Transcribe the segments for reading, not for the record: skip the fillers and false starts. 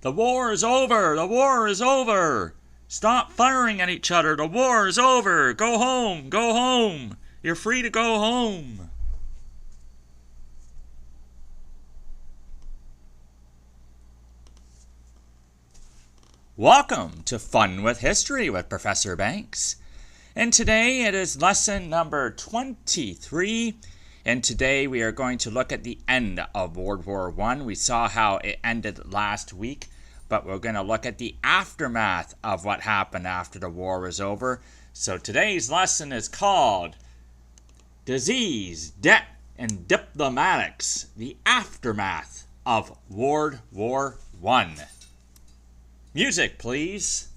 The war is over! The war is over! Stop firing at each other! The war is over! Go home! Go home! You're free to go home! Welcome to Fun with History with Professor Banks. And today it is lesson number 23. And today we are going to look at the end of World War I. We saw how it ended last week, but we're going to look at the aftermath of what happened after the war was over. So today's lesson is called Disease, Debt, and Diplomatics, the Aftermath of World War I. Music, please.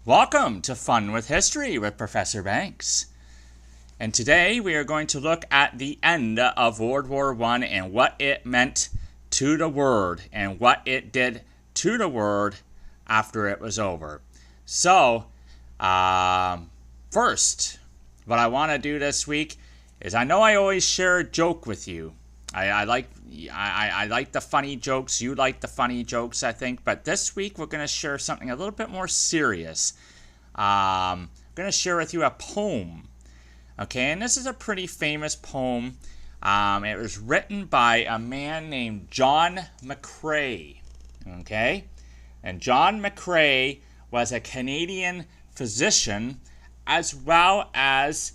Welcome to Fun with History with Professor Banks. And today we are going to look at the end of World War I and what it meant to the world and what it did to the world after it was over. So, first, what I want to do this week is I know I always share a joke with you. I like the funny jokes. You like the funny jokes, I think. But this week we're going to share something a little bit more serious. I'm going to share with you a poem. Okay, and this is a pretty famous poem. It was written by a man named John McCrae. Okay, and John McCrae was a Canadian physician as well as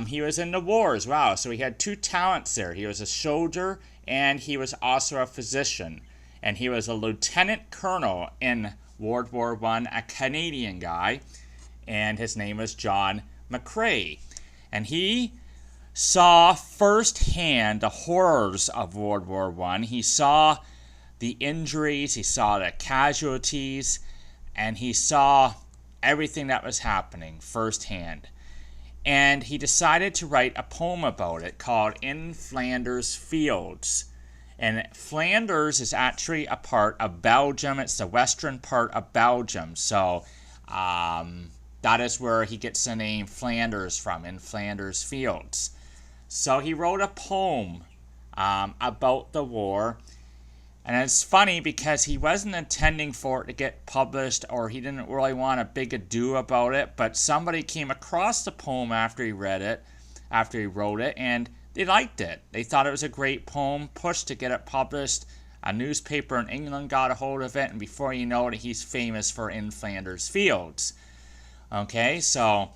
he was in the war as well. So he had two talents there. He was a soldier and he was also a physician. And he was a lieutenant colonel in World War I, a Canadian guy. And his name was John McCrae. And he saw firsthand the horrors of World War I. He saw the injuries, he saw the casualties, and he saw everything that was happening firsthand. And he decided to write a poem about it called In Flanders Fields. And Flanders is actually a part of Belgium. It's the western part of Belgium. So that is where he gets the name Flanders from, In Flanders Fields. So he wrote a poem about the war. And it's funny because he wasn't intending for it to get published, or he didn't really want a big ado about it, but somebody came across the poem after he read it, after he wrote it, and they liked it. They thought it was a great poem, pushed to get it published. A newspaper in England got a hold of it, and before you know it, he's famous for In Flanders Fields. Okay, so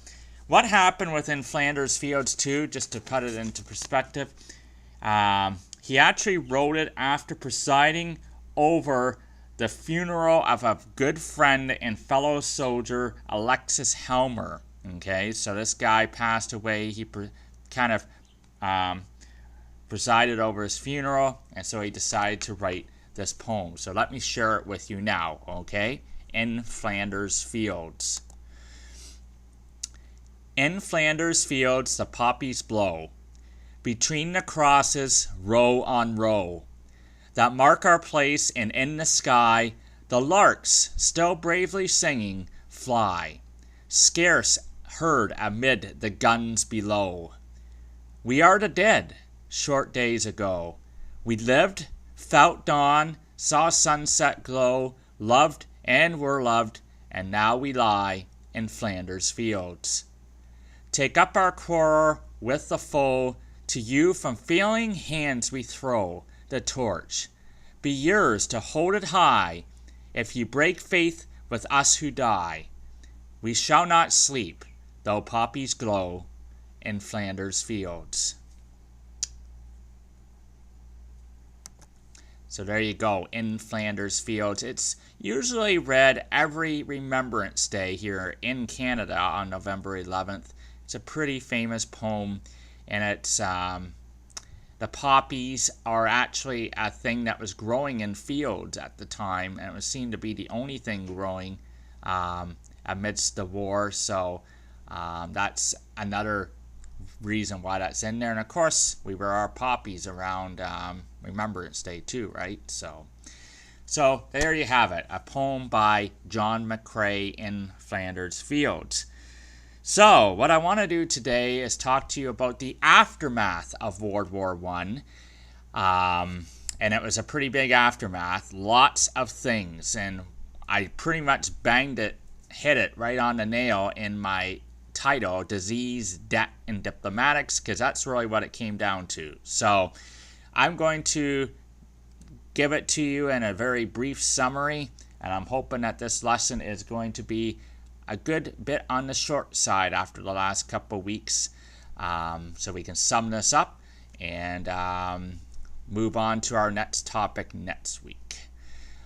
what happened with In Flanders Fields too, just to put it into perspective, he actually wrote it after presiding over the funeral of a good friend and fellow soldier, Alexis Helmer. Okay, so this guy passed away. He presided over his funeral, and so he decided to write this poem. So let me share it with you now, okay? In Flanders Fields. In Flanders Fields the poppies blow, between the crosses, row on row, that mark our place, and in the sky, the larks, still bravely singing, fly, scarce heard amid the guns below. We are the dead, short days ago. We lived, felt dawn, saw sunset glow, loved and were loved, and now we lie in Flanders Fields. Take up our quarrel with the foe, to you from failing hands we throw the torch. Be yours to hold it high, if you break faith with us who die. We shall not sleep, though poppies glow in Flanders Fields. So there you go, In Flanders Fields. It's usually read every Remembrance Day here in Canada on November 11th. It's a pretty famous poem, and it's the poppies are actually a thing that was growing in fields at the time, and it was seen to be the only thing growing amidst the war. So that's another reason why that's in there. And of course, we were our poppies around Remembrance Day too, right? So there you have it, a poem by John McCrae, In Flanders Fields. So what I want to do today is talk to you about the aftermath of World War I. And it was a pretty big aftermath, lots of things, and I pretty much hit it right on the nail in my title, Disease, Debt, and Diplomatics, because that's really what it came down to. So I'm going to give it to you in a very brief summary, and I'm hoping that this lesson is going to be a good bit on the short side after the last couple weeks, so we can sum this up and move on to our next topic next week.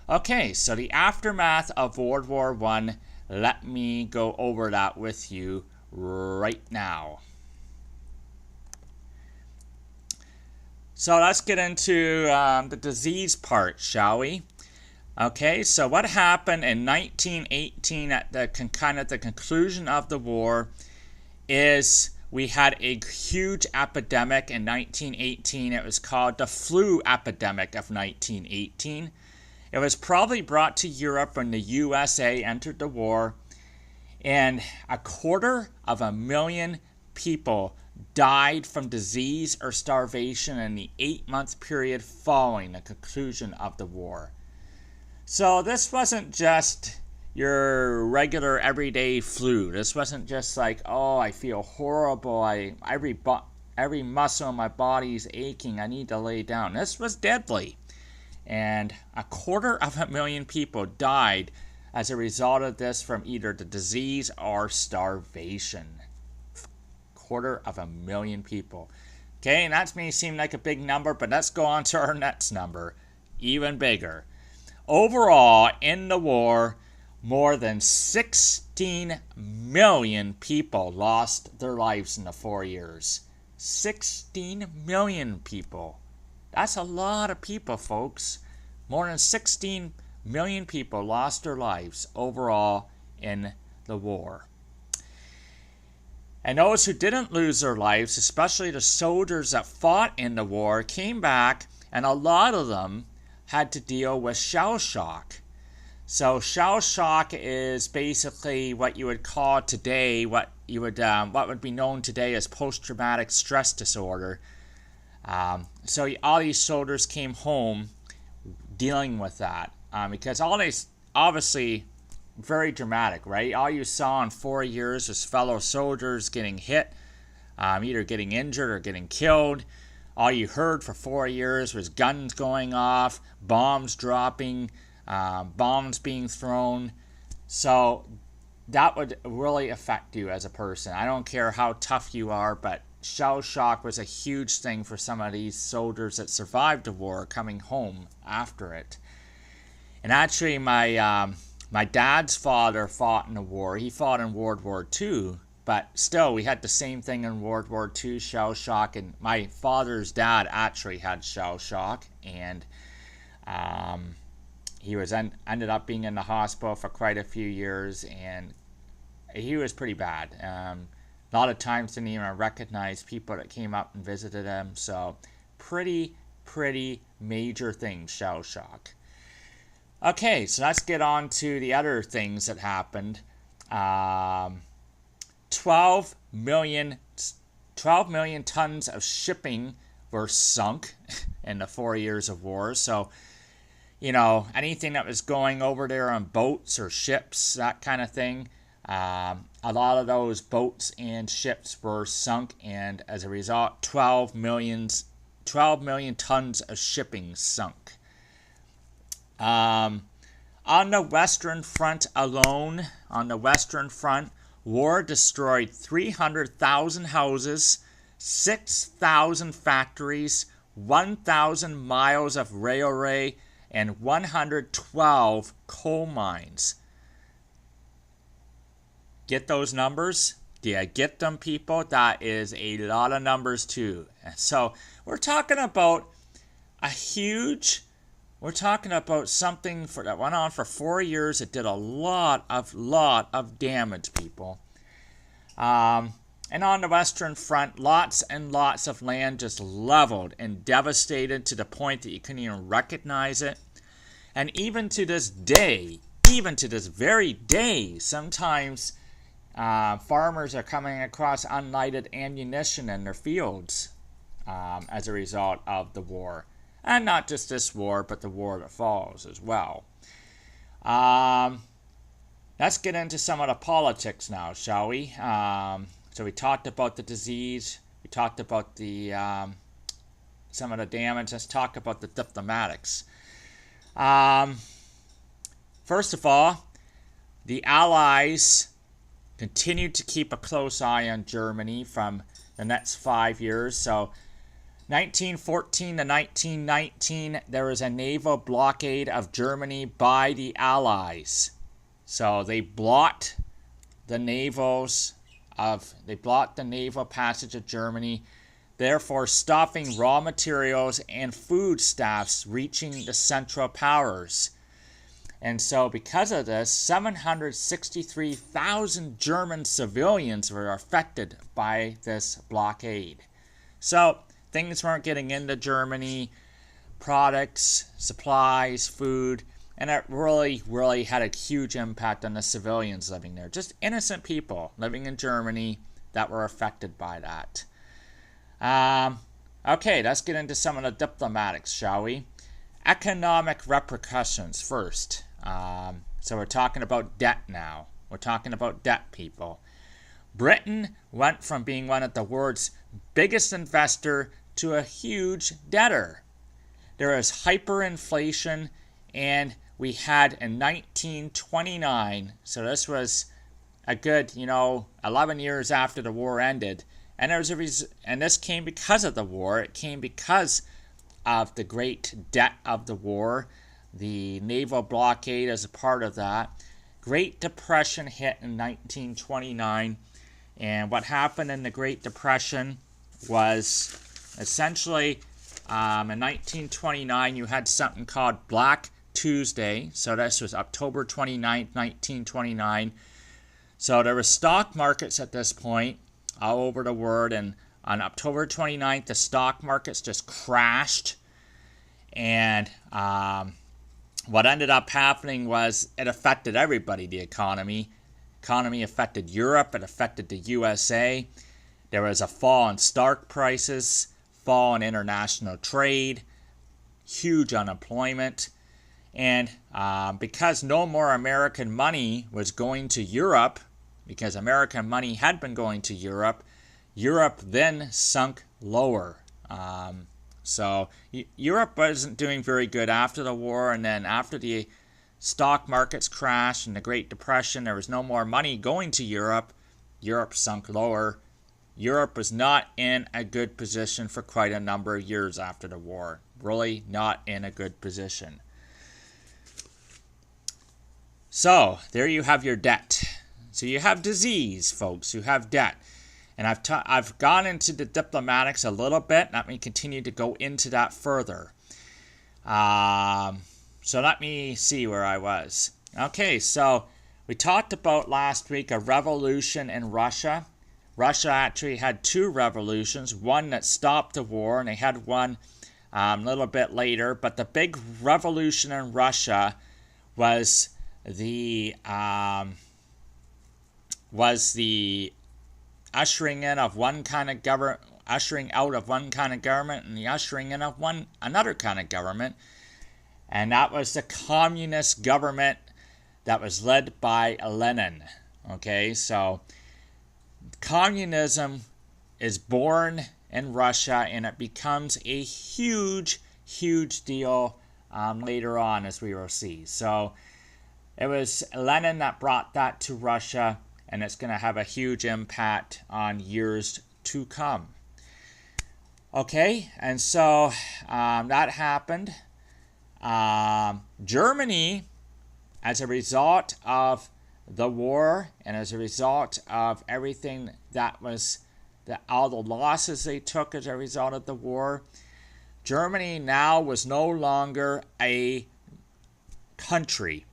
Okay, so the aftermath of World War I, let me go over that with you right now. So let's get into the disease part, shall we? Okay, so what happened in 1918 at the conclusion of the war is we had a huge epidemic in 1918. It was called the flu epidemic of 1918. It was probably brought to Europe when the USA entered the war, and 250,000 people died from disease or starvation in the 8-month period following the conclusion of the war. So this wasn't just your regular everyday flu. This wasn't just like, oh, I feel horrible. Every muscle in my body's aching. I need to lay down. This was deadly. And 250,000 people died as a result of this from either the disease or starvation. 250,000 people. Okay, and that may seem like a big number, but let's go on to our next number. Even bigger. Overall, in the war, more than 16 million people lost their lives in the 4 years. 16 million people. That's a lot of people, folks. More than 16 million people lost their lives overall in the war. And those who didn't lose their lives, especially the soldiers that fought in the war, came back, and a lot of them had to deal with shell shock. So shell shock is basically what you would call today, what would be known today as post-traumatic stress disorder. So all these soldiers came home dealing with that, because all these, obviously, very dramatic, right? All you saw in 4 years was fellow soldiers getting hit, either getting injured or getting killed. All you heard for 4 years was guns going off, bombs dropping, bombs being thrown. So that would really affect you as a person. I don't care how tough you are, but shell shock was a huge thing for some of these soldiers that survived the war coming home after it. And actually, my dad's father fought in the war. He fought in World War II. But still, we had the same thing in World War II, shell shock, and my father's dad actually had shell shock, and he was ended up being in the hospital for quite a few years, and he was pretty bad. A lot of times didn't even recognize people that came up and visited him, so pretty major thing, shell shock. Okay, so let's get on to the other things that happened. 12 million tons of shipping were sunk in the 4 years of war. So, anything that was going over there on boats or ships, that kind of thing, a lot of those boats and ships were sunk, and as a result, 12 million tons of shipping sunk. On the Western Front alone, war destroyed 300,000 houses, 6,000 factories, 1,000 miles of railway, and 112 coal mines. Get those numbers? Do you get them, people? That is a lot of numbers too. So we're talking about we're talking about something that went on for 4 years. It did a lot of damage, people. And on the Western Front, lots and lots of land just leveled and devastated to the point that you couldn't even recognize it. And even to this very day, sometimes farmers are coming across unlighted ammunition in their fields as a result of the war. And not just this war, but the war that follows as well. Let's get into some of the politics now, shall we? So we talked about the disease. We talked about the some of the damage. Let's talk about the diplomatics. First of all, the Allies continued to keep a close eye on Germany from the next 5 years. So 1914 to 1919, there was a naval blockade of Germany by the Allies. So they blocked the naval passage of Germany, therefore stopping raw materials and foodstuffs reaching the Central Powers. And so because of this, 763,000 German civilians were affected by this blockade. So things weren't getting into Germany, products, supplies, food, and it really had a huge impact on the civilians living there. Just innocent people living in Germany that were affected by that. Okay, let's get into some of the diplomatics, shall we? Economic repercussions first. So we're talking about debt now. We're talking about debt, people. Britain went from being one of the world's biggest investor to a huge debtor. There was hyperinflation, and we had in 1929, so this was a good, 11 years after the war ended, and and this came because of the war. It came because of the great debt of the war, the naval blockade as a part of that. Great Depression hit in 1929, and what happened in the Great Depression was essentially in 1929 you had something called Black Tuesday. So this was October 29th, 1929. So there were stock markets at this point all over the world, and on October 29th the stock markets just crashed, and what ended up happening was it affected everybody. The economy affected Europe, it affected the USA. There was a fall in stock prices, fall in international trade, huge unemployment. And because no more American money was going to Europe, because American money had been going to Europe, Europe then sunk lower. So Europe wasn't doing very good after the war, and then after the stock markets crashed and the Great Depression, there was no more money going to Europe. Europe sunk lower. Europe was not in a good position for quite a number of years after the war. Really not in a good position. So, there you have your debt. So you have disease, folks. You have debt. And I've gone into the diplomatics a little bit. Let me continue to go into that further. So let me see where I was. Okay, so we talked about last week a revolution in Russia. Russia actually had two revolutions. One that stopped the war, and they had one a little bit later. But the big revolution in Russia was the ushering in of one kind of government, ushering out of one kind of government, and the ushering in of another kind of government, and that was the communist government that was led by Lenin. Okay, so communism is born in Russia, and it becomes a huge deal later on, as we will see. So it was Lenin that brought that to Russia, and it's going to have a huge impact on years to come. Okay, and so that happened. Germany, as a result of the war and as a result of everything that was, all the losses they took as a result of the war, Germany now was no longer a country.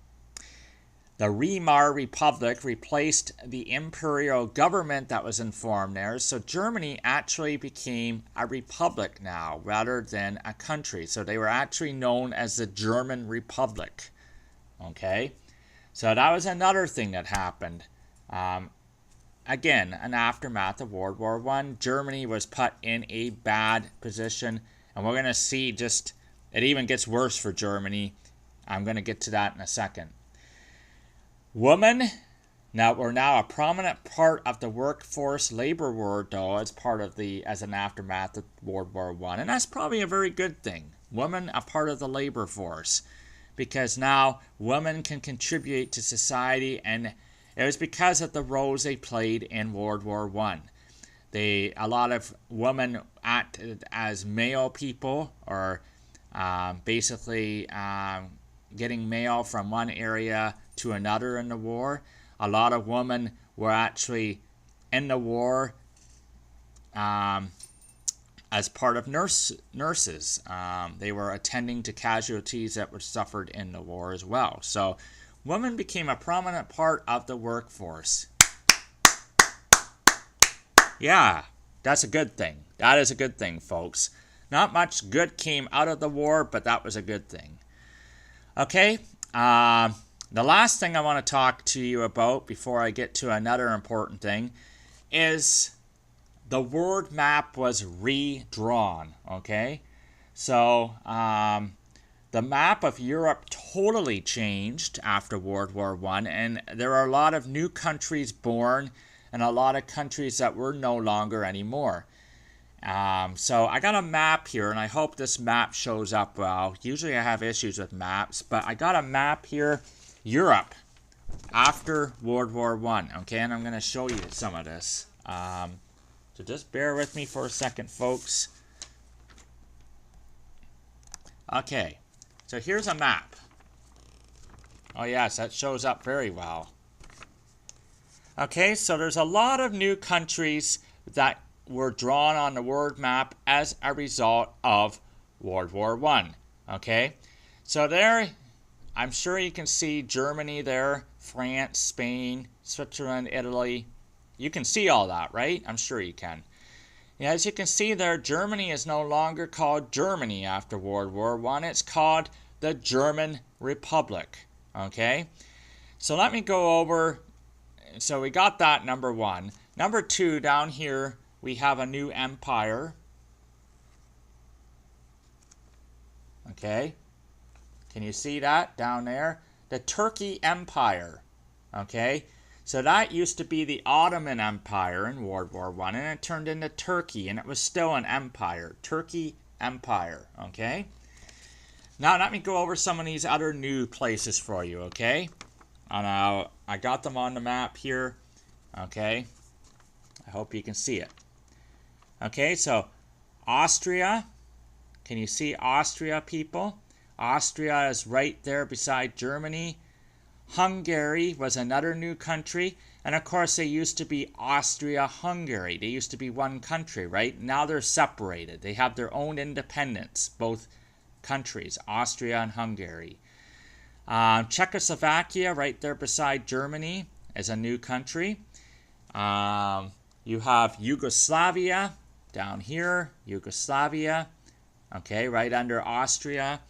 The Weimar Republic replaced the imperial government that was informed there. So Germany actually became a republic now rather than a country. So they were actually known as the German Republic. Okay? So that was another thing that happened. Again, an aftermath of World War I. Germany was put in a bad position. And we're going to see just, it even gets worse for Germany. I'm going to get to that in a second. Women were now a prominent part of the workforce labor war, though, as an aftermath of World War I. And that's probably a very good thing. Women a part of the labor force. Because now women can contribute to society, and it was because of the roles they played in World War I. A lot of women acted as mail people, or basically getting mail from one area to another in the war. A lot of women were actually in the war as part of nurses. They were attending to casualties that were suffered in the war as well. So women became a prominent part of the workforce. Yeah, that's a good thing. That is a good thing, folks. Not much good came out of the war, but that was a good thing. Okay, the last thing I want to talk to you about before I get to another important thing is the world map was redrawn, okay? So, the map of Europe totally changed after World War I, and there are a lot of new countries born and a lot of countries that were no longer anymore. So I got a map here, and I hope this map shows up well. Usually I have issues with maps, but I got a map here, Europe, after World War I, okay? And I'm going to show you some of this. So just bear with me for a second, folks. Okay, so here's a map. Oh yes, that shows up very well. Okay, so there's a lot of new countries that were drawn on the world map as a result of World War I. Okay, so there, I'm sure you can see Germany there, France, Spain, Switzerland, Italy. You can see all that, right? I'm sure you can. Yeah, as you can see there, Germany is no longer called Germany after World War I. It's called the German Republic. Okay? So let me go over. So we got that, number one. Number two, down here, we have a new empire. Okay? Can you see that down there? The Turkey Empire. Okay? So that used to be the Ottoman Empire in World War I, and it turned into Turkey, and it was still an empire. Turkey Empire, okay? Now let me go over some of these other new places for you, okay? And I got them on the map here, okay? I hope you can see it. Okay, so Austria. Can you see Austria, people? Austria is right there beside Germany. Hungary was another new country, and of course they used to be Austria-Hungary. They used to be one country, right? Now they're separated. They have their own independence, both countries, Austria and Hungary. Czechoslovakia, right there beside Germany, is a new country. You have Yugoslavia down here, Yugoslavia, okay, right under Austria.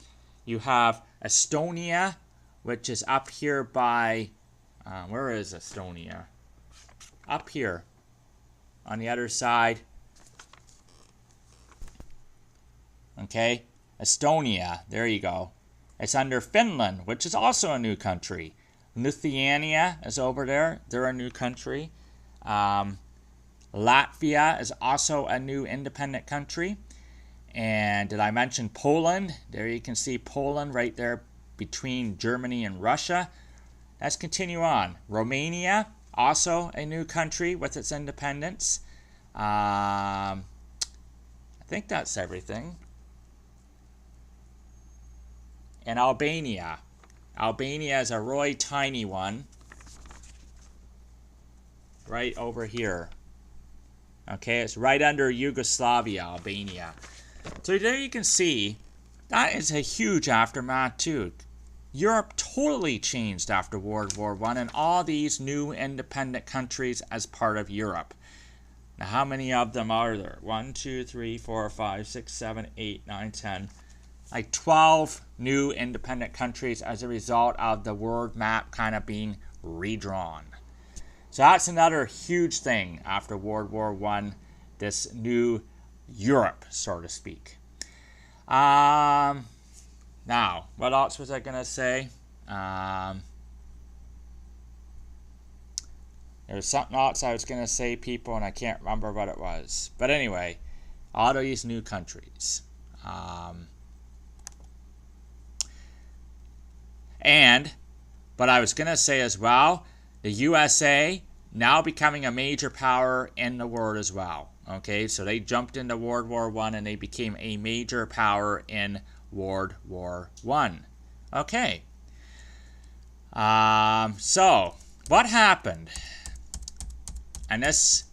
You have Estonia, which is up here by, where is Estonia? Up here, on the other side. Okay, Estonia, there you go. It's under Finland, which is also a new country. Lithuania is over there, they're a new country. Latvia is also a new independent country. And did I mention Poland? There you can see Poland right there between Germany and Russia. Let's continue on. Romania, also a new country with its independence. I think that's everything. and Albania. Albania is a really tiny one. Right over here. Okay, it's right under Yugoslavia, Albania. So there you can see, that is a huge aftermath too. Europe totally changed after World War I, and all these new independent countries as part of Europe. Now, how many of them are there? 1, 2, 3, 4, 5, 6, 7, 8, 9, 10. Like 12 new independent countries as a result of the world map kind of being redrawn. So that's another huge thing after World War I, this new Europe, so to speak. Now, what else was I going to say? There was something else I was going to say, people, and I can't remember what it was. But anyway, all these new countries. But I was going to say as well, the USA now becoming a major power in the world as well. Okay, so they jumped into World War I and they became a major power in World War I. Okay. So, what happened? And this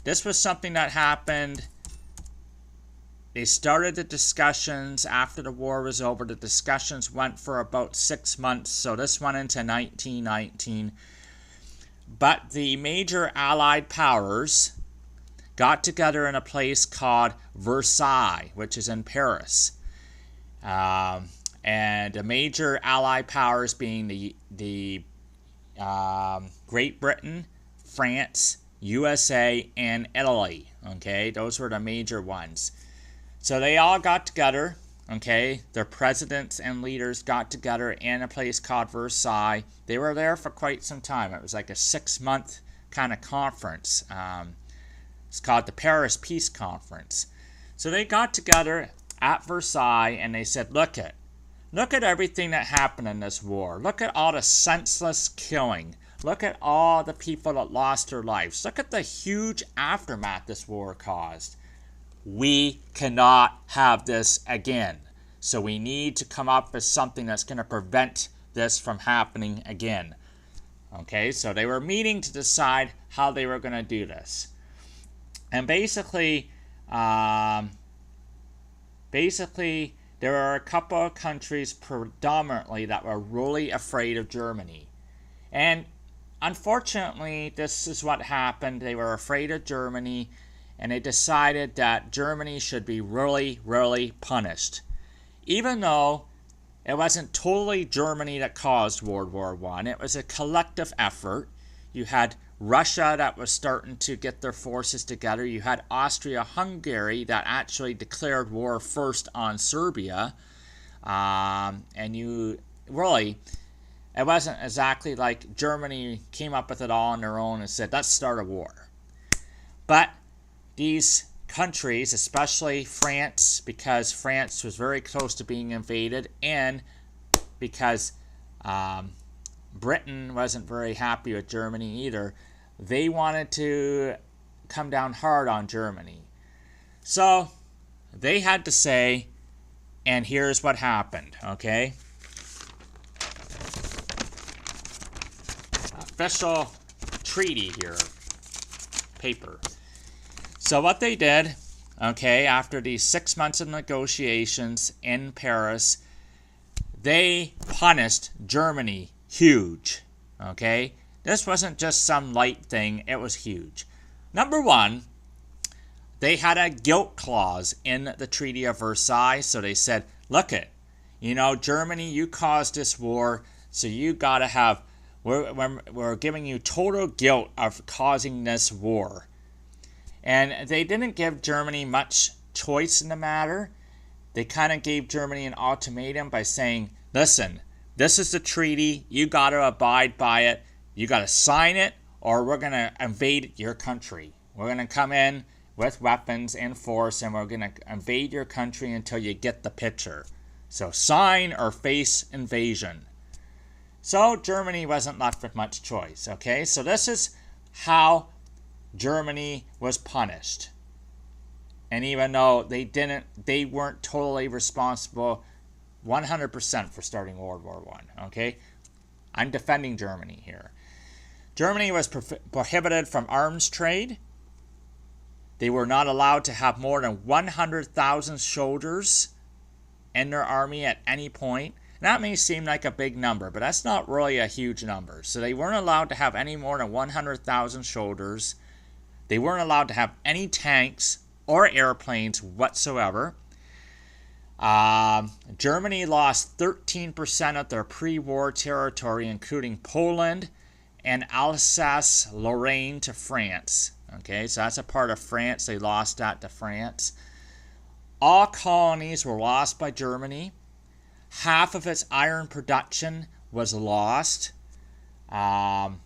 was something that happened. They started the discussions after the war was over. The discussions went for about 6 months. So this went into 1919. But the major Allied powers got together in a place called Versailles, which is in Paris. And the major Allied powers being the Great Britain, France, USA, and Italy. Okay, those were the major ones. So they all got together. Okay, their presidents and leaders got together in a place called Versailles. They were there for quite some time. It was like a 6-month kind of conference. It's called the Paris Peace Conference. So they got together at Versailles and they said, look at everything that happened in this war. Look at all the senseless killing. Look at all the people that lost their lives. Look at the huge aftermath this war caused. We cannot have this again. So we need to come up with something that's going to prevent this from happening again. Okay, so they were meeting to decide how they were going to do this. And basically, there are a couple of countries predominantly that were really afraid of Germany. And unfortunately, this is what happened. They were afraid of Germany, and they decided that Germany should be really, really punished. Even though it wasn't totally Germany that caused World War I, it was a collective effort. You had Russia that was starting to get their forces together. You had Austria-Hungary that actually declared war first on Serbia. And you really, it wasn't exactly like Germany came up with it all on their own and said, let's start a war. But these countries, especially France, because France was very close to being invaded, and because Britain wasn't very happy with Germany either, they wanted to come down hard on Germany. So they had to say, and here's what happened, okay? Official treaty here, paper. So what they did, okay, after these 6 months of negotiations in Paris, they punished Germany huge, okay? This wasn't just some light thing, it was huge. Number one, they had a guilt clause in the Treaty of Versailles, so they said, look it, Germany, you caused this war, so you gotta have, we're giving you total guilt of causing this war. And they didn't give Germany much choice in the matter. They kind of gave Germany an ultimatum by saying, listen, this is the treaty. You got to abide by it. You got to sign it, or we're going to invade your country. We're going to come in with weapons and force, and we're going to invade your country until you get the picture. So sign or face invasion. So Germany wasn't left with much choice, okay? So this is how Germany was punished. And even though they weren't totally responsible, 100% for starting World War I. Okay, I'm defending Germany here. Germany was prohibited from arms trade. They were not allowed to have more than 100,000 soldiers in their army at any point. That may seem like a big number, but that's not really a huge number. So they weren't allowed to have any more than 100,000 soldiers. They weren't allowed to have any tanks or airplanes whatsoever. Germany lost 13% of their pre-war territory, including Poland and Alsace-Lorraine, to France. Okay, so that's a part of France. They lost that to France. All colonies were lost by Germany. Half of its iron production was lost. And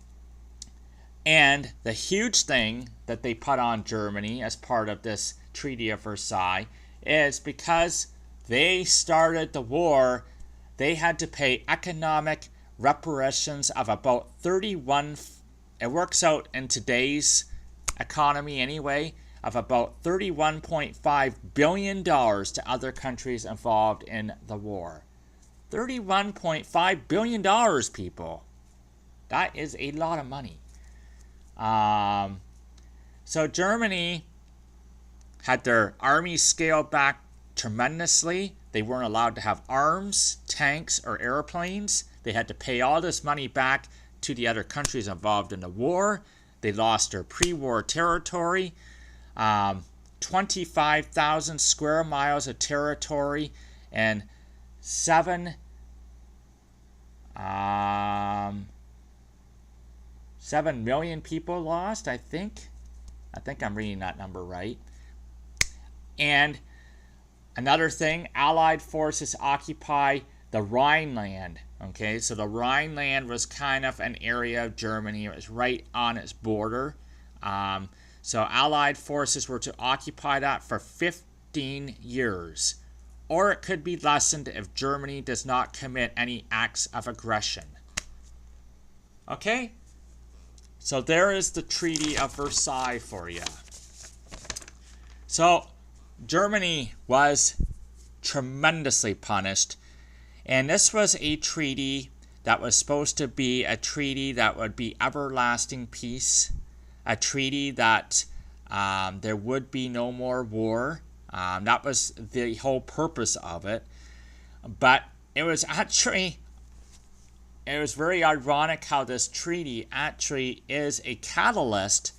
the huge thing that they put on Germany as part of this Treaty of Versailles is because they started the war, they had to pay economic reparations of about 31, it works out in today's economy anyway, of about $31.5 billion to other countries involved in the war. $31.5 billion, people. That is a lot of money. So Germany had their army scaled back tremendously. They weren't allowed to have arms, tanks, or airplanes. They had to pay all this money back to the other countries involved in the war. They lost their pre-war territory. 25,000 square miles of territory and 7 million people lost, I think. I think I'm reading that number right. And another thing, Allied forces occupy the Rhineland. Okay, so the Rhineland was kind of an area of Germany. It was right on its border. So Allied forces were to occupy that for 15 years. Or it could be lessened if Germany does not commit any acts of aggression. Okay? So there is the Treaty of Versailles for you. So Germany was tremendously punished. And this was a treaty that was supposed to be a treaty that would be everlasting peace. A treaty that there would be no more war. That was the whole purpose of it. But it was very ironic how this treaty actually is a catalyst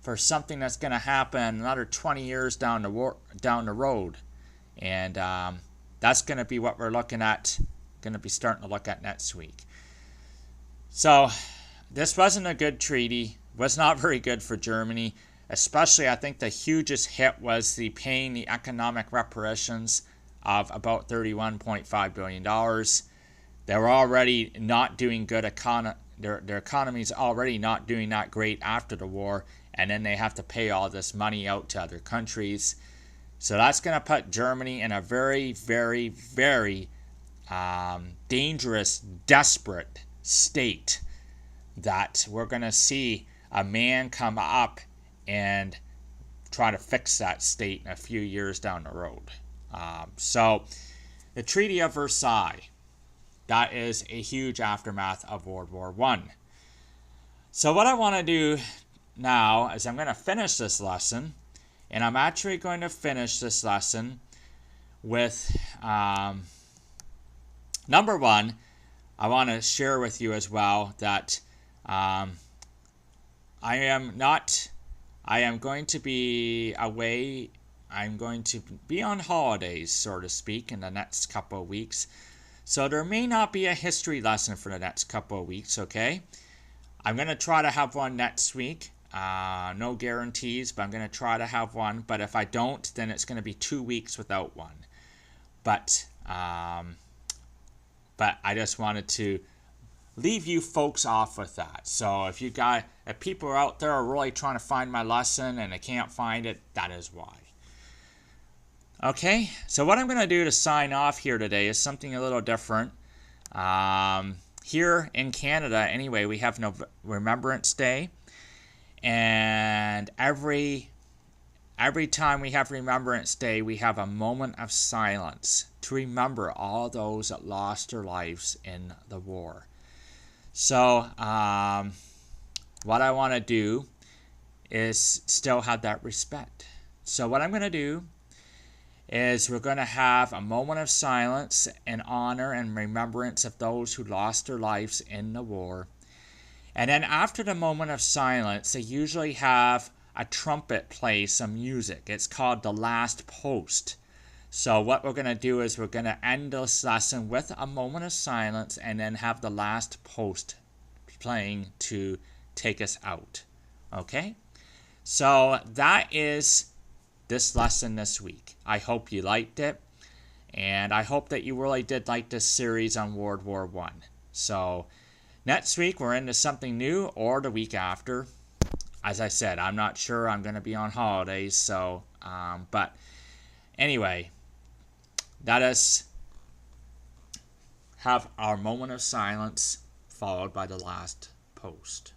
for something that's going to happen another 20 years down the road. And that's going to be what we're looking at, going to be starting to look at next week. So this wasn't a good treaty, was not very good for Germany. Especially, I think the hugest hit was paying the economic reparations of about $31.5 billion. They were already not doing good. Their economy's already not doing that great after the war, and then they have to pay all this money out to other countries. So that's going to put Germany in a very, very, very dangerous, desperate state that we're going to see a man come up and try to fix that state in a few years down the road. So the Treaty of Versailles, that is a huge aftermath of World War I. So what I want to do now is I'm going to finish this lesson, and I'm actually going to finish this lesson with number one. I want to share with you as well that I am going to be away. I'm going to be on holidays, so to speak, in the next couple of weeks. So there may not be a history lesson for the next couple of weeks, okay? I'm going to try to have one next week. No guarantees, but I'm going to try to have one. But if I don't, then it's going to be 2 weeks without one. But I just wanted to leave you folks off with that. So if people are out there are really trying to find my lesson and they can't find it, that is why. Okay, so what I'm going to do to sign off here today is something a little different. Here in Canada, anyway, we have Remembrance Day. And every every time we have Remembrance Day, we have a moment of silence to remember all those that lost their lives in the war. So, what I want to do is still have that respect. So, what I'm going to do is we're going to have a moment of silence in honor and remembrance of those who lost their lives in the war. And then after the moment of silence, they usually have a trumpet play some music. It's called the last post. So what we're going to do is we're going to end this lesson with a moment of silence and then have the last post playing to take us out. Okay? So that is this lesson this week. I hope you liked it, and I hope that you really did like this series on World War I. So next week we're into something new, or the week after. As I said, I'm not sure. I'm going to be on holidays, so but anyway, let us have our moment of silence followed by the last post.